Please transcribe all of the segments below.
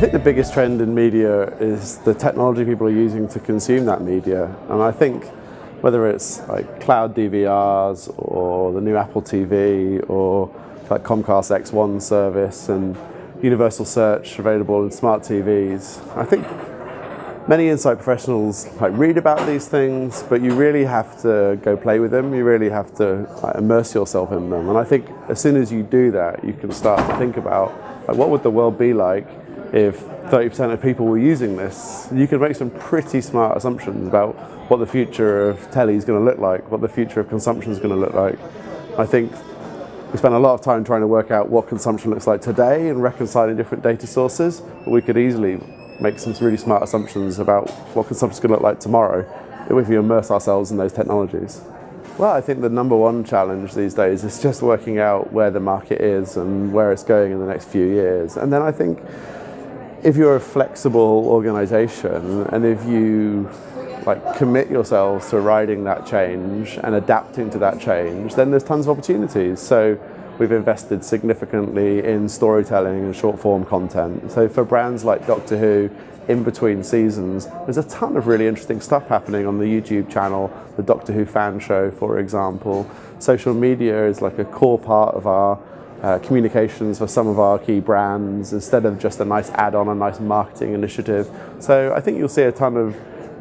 think the biggest trend in media is the technology people are using to consume that media. And I think whether it's like cloud DVRs or the new Apple TV or like Comcast X1 service and universal search available in smart TVs, I think many insight professionals read about these things, but you really have to go play with them. You really have to immerse yourself in them. And I think as soon as you do that, you can start to think about what would the world be like if 30% of people were using this. You can make some pretty smart assumptions about what the future of telly is going to look like, what the future of consumption is going to look like. I think we spend a lot of time trying to work out what consumption looks like today and reconciling different data sources, but we could easily make some really smart assumptions about what consumption is going to look like tomorrow if we immerse ourselves in those technologies. Well, I think the number one challenge these days is just working out where the market is and where it's going in the next few years. And then I think if you're a flexible organization and if you commit yourselves to riding that change and adapting to that change, then there's tons of opportunities. So we've invested significantly in storytelling and short form content. So for brands like Doctor Who, in between seasons, there's a ton of really interesting stuff happening on the YouTube channel, the Doctor Who fan show, for example. Social media is like a core part of our communications for some of our key brands, instead of just a nice add-on, a nice marketing initiative. So I think you'll see a ton of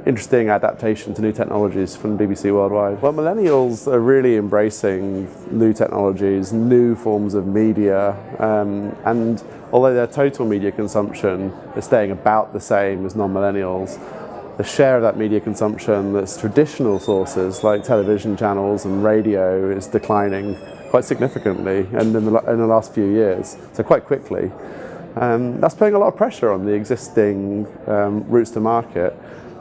interesting adaptation to new technologies from BBC Worldwide. Well, millennials are really embracing new technologies, new forms of media, and although their total media consumption is staying about the same as non-millennials, the share of that media consumption that's traditional sources like television channels and radio is declining quite significantly, and in the last few years, so quite quickly. That's putting a lot of pressure on the existing routes to market.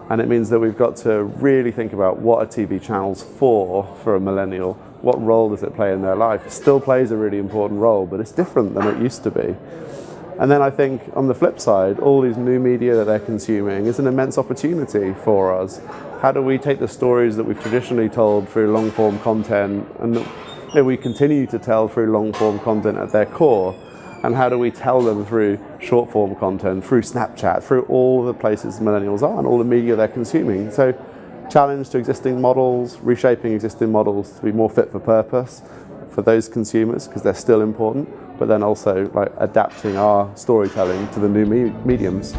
And it means that we've got to really think about what are TV channels for a millennial? What role does it play in their life? It still plays a really important role, but it's different than it used to be. And then I think on the flip side, all these new media that they're consuming is an immense opportunity for us. How do we take the stories that we've traditionally told through long form content and that we continue to tell through long form content at their core? And how do we tell them through short form content, through Snapchat, through all the places millennials are and all the media they're consuming? So challenge to existing models, reshaping existing models to be more fit for purpose for those consumers, because they're still important, but then also adapting our storytelling to the new mediums.